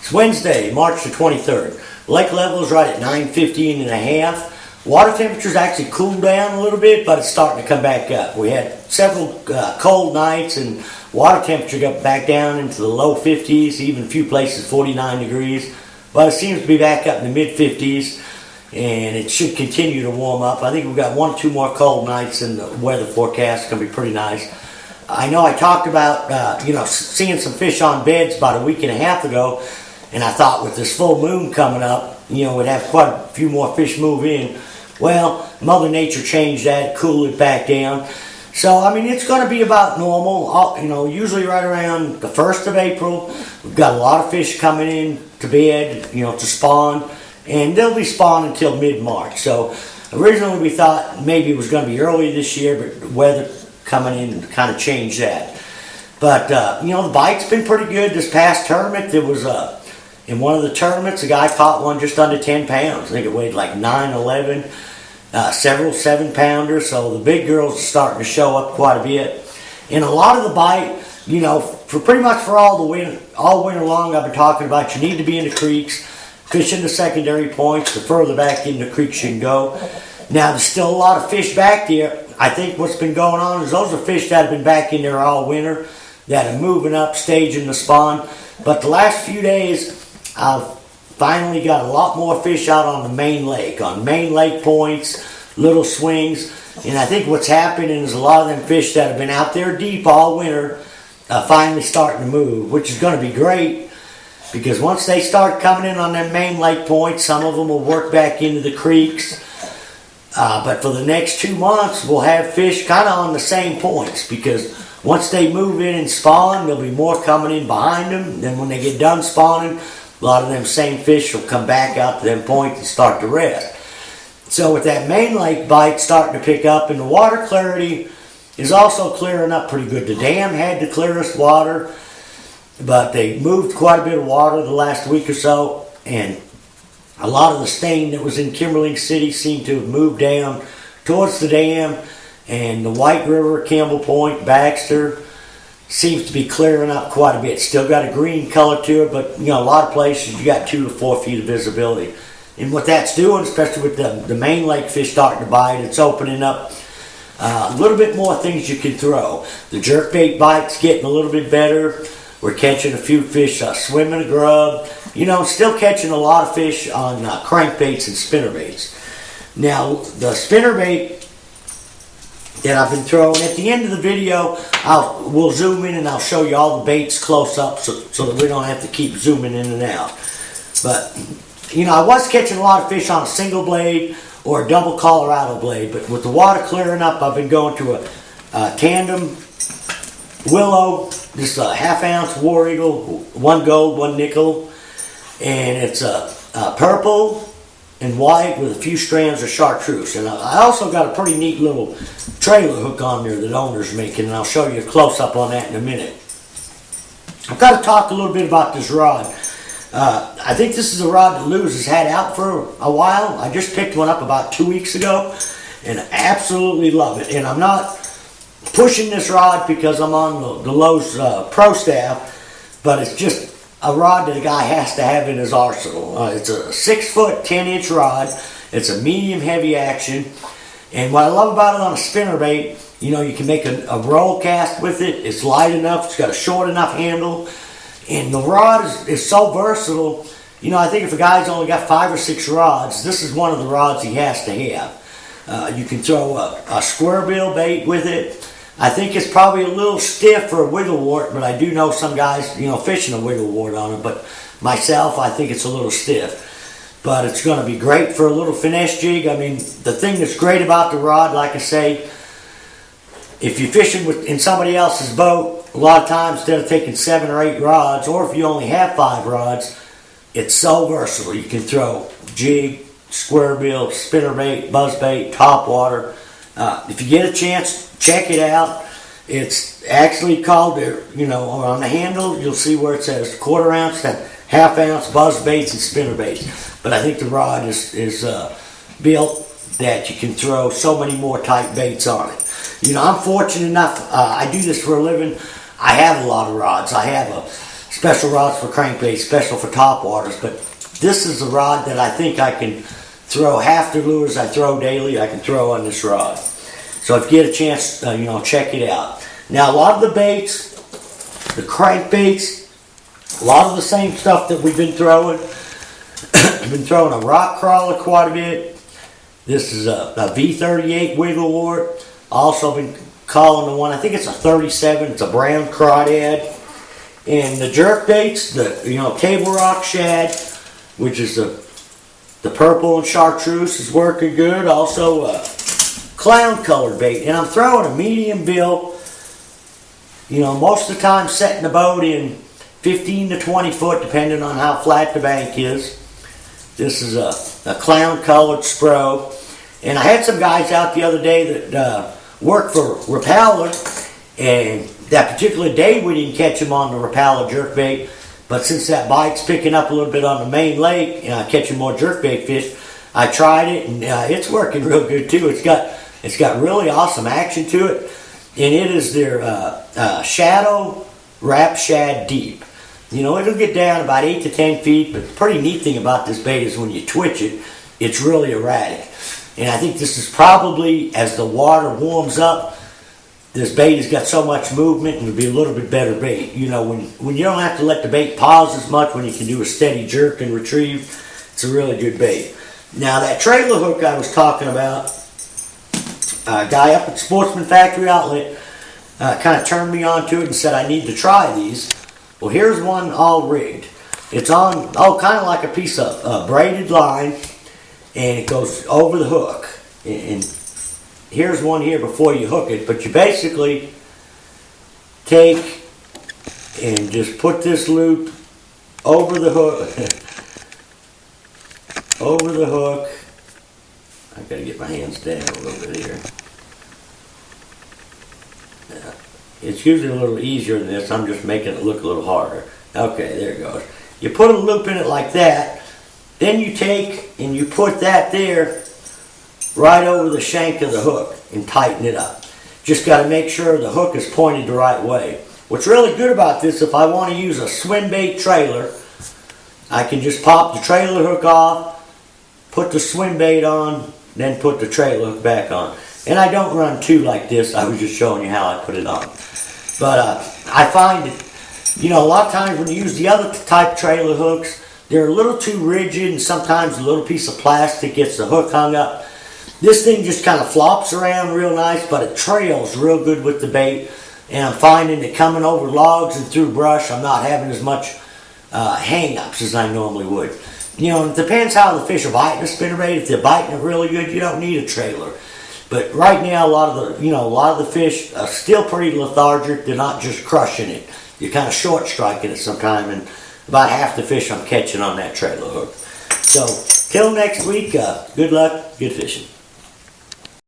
It's Wednesday, March the 23rd. Lake level is right at 9:15 and a half. Water temperature's actually cooled down a little bit, but it's starting to come back up. We had several cold nights, and water temperature got back down into the low 50s, even a few places 49 degrees. But it seems to be back up in the mid 50s, and it should continue to warm up. I think we've got 1 or 2 more cold nights in the weather forecast. It's going to be pretty nice. I know I talked about seeing some fish on beds about a week and a half ago, and I thought with this full moon coming up, we'd have quite a few more fish move in. Well, Mother Nature changed that, cooled it back down. So, it's going to be about normal. Usually right around the 1st of April, we've got a lot of fish coming in to bed, to spawn, and they'll be spawning until mid-March. So, originally we thought maybe it was going to be early this year, but the weather coming in kind of changed that. But, the bite's been pretty good. This past tournament, there was in one of the tournaments, a guy caught one just under 10 pounds. I think it weighed like 9, 11, several 7-pounders. So the big girls are starting to show up quite a bit. And a lot of the bite, for pretty much for all winter long, I've been talking about you need to be in the creeks, fishing the secondary points. The further back in the creeks you can go. Now, there's still a lot of fish back there. I think what's been going on is those are fish that have been back in there all winter that are moving up, staging the spawn. But the last few days, I've finally got a lot more fish out on the main lake, on main lake points, little swings. And I think what's happening is a lot of them fish that have been out there deep all winter finally starting to move, which is going to be great because once they start coming in on them main lake points, some of them will work back into the creeks. But for the next 2 months, we'll have fish kind of on the same points because once they move in and spawn, there'll be more coming in behind them. Then when they get done spawning, a lot of them same fish will come back out to them points and start to rest. So with that main lake bite starting to pick up, and the water clarity is also clearing up pretty good. The dam had the clearest water, but they moved quite a bit of water the last week or so, and a lot of the stain that was in Kimberling City seemed to have moved down towards the dam, and the White River, Campbell Point, Baxter seems to be clearing up quite a bit. Still got a green color to it, but a lot of places you got 2 to 4 feet of visibility. And what that's doing, especially with the main lake fish starting to bite, it's opening up a little bit more things you can throw. The jerkbait bite's getting a little bit better. We're catching a few fish swimming a grub. Still catching a lot of fish on crankbaits and spinnerbaits. Now, the spinnerbait that I've been throwing, at the end of the video, we'll zoom in and I'll show you all the baits close up so that we don't have to keep zooming in and out. But, I was catching a lot of fish on a single blade or a double Colorado blade, but with the water clearing up, I've been going to a tandem willow, just a half-ounce War Eagle, 1 gold, 1 nickel, and it's a purple and white with a few strands of chartreuse. And I also got a pretty neat little trailer hook on there that owner's making, and I'll show you a close-up on that in a minute. I've got to talk a little bit about this rod. I think this is a rod that Luz has had out for a while. I just picked one up about 2 weeks ago, and I absolutely love it. And I'm not pushing this rod because I'm on the Lowe's Pro staff, but it's just a rod that a guy has to have in his arsenal. It's a 6-foot, 10-inch rod. It's a medium heavy action. And what I love about it on a spinnerbait, you can make a roll cast with it. It's light enough. It's got a short enough handle. And the rod is so versatile. I think if a guy's only got 5 or 6 rods, this is one of the rods he has to have. You can throw a square bill bait with it. I think it's probably a little stiff for a wiggle wart, but I do know some guys, fishing a wiggle wart on it. But myself, I think it's a little stiff. But it's going to be great for a little finesse jig. The thing that's great about the rod, like I say, if you're fishing in somebody else's boat, a lot of times instead of taking 7 or 8 rods, or if you only have 5 rods, it's so versatile. You can throw jig, square bill, spinnerbait, buzzbait, topwater. If you get a chance, check it out. It's actually called, on the handle, you'll see where it says 1/4 ounce to 1/2 ounce buzzbaits and spinnerbaits. But I think the rod is built that you can throw so many more type baits on it. I'm fortunate enough, I do this for a living. I have a lot of rods. I have special rods for crankbaits, special for topwaters, but this is a rod that I think I can throw half the lures I throw daily, I can throw on this rod. So if you get a chance, check it out. Now, a lot of the baits, the crankbaits, a lot of the same stuff that we've been throwing. I've been throwing a rock crawler quite a bit. This is a V38 wiggle wart. Also been calling the one, I think it's a 37, it's a brown crawdad. And the jerk baits, the table rock shad, which is the purple and chartreuse is working good. Also clown colored bait. And I'm throwing a medium bill, most of the time setting the boat in 15 to 20 foot depending on how flat the bank is. This is a clown colored spro. And I had some guys out the other day that worked for Rapala, and that particular day we didn't catch them on the Rapala jerkbait, but since that bite's picking up a little bit on the main lake and I'm catching more jerkbait fish, I tried it, and it's working real good too. It's got really awesome action to it, and it is their Shadow Wrap Shad Deep. It'll get down about 8 to 10 feet, but the pretty neat thing about this bait is when you twitch it, it's really erratic. And I think this is probably, as the water warms up, this bait has got so much movement and it'll be a little bit better bait. When you don't have to let the bait pause as much, when you can do a steady jerk and retrieve, it's a really good bait. Now, that trailer hook I was talking about, a guy up at Sportsman Factory Outlet kind of turned me on to it and said I need to try these. Well, here's one all rigged. It's on, kind of like a piece of braided line, and it goes over the hook. And here's one here before you hook it, but you basically take and just put this loop over the hook. Over the hook. I've got to get my hands down a little bit here. It's usually a little easier than this. I'm just making it look a little harder. Okay, there it goes. You put a loop in it like that. Then you take and you put that there right over the shank of the hook and tighten it up. Just got to make sure the hook is pointed the right way. What's really good about this, if I want to use a swim bait trailer, I can just pop the trailer hook off, put the swim bait on, then put the trailer hook back on. And I don't run two like this. I was just showing you how I put it on. But I find that, a lot of times when you use the other type trailer hooks, they're a little too rigid, and sometimes a little piece of plastic gets the hook hung up. This thing just kind of flops around real nice, but it trails real good with the bait. And I'm finding that coming over logs and through brush, I'm not having as much hang-ups as I normally would. It depends how the fish are biting a spinnerbait. If they're biting it really good, you don't need a trailer. But right now, a lot of the fish are still pretty lethargic. They're not just crushing it. You're kind of short striking it sometime, and about half the fish I'm catching on that trailer hook. So, till next week, good luck, good fishing.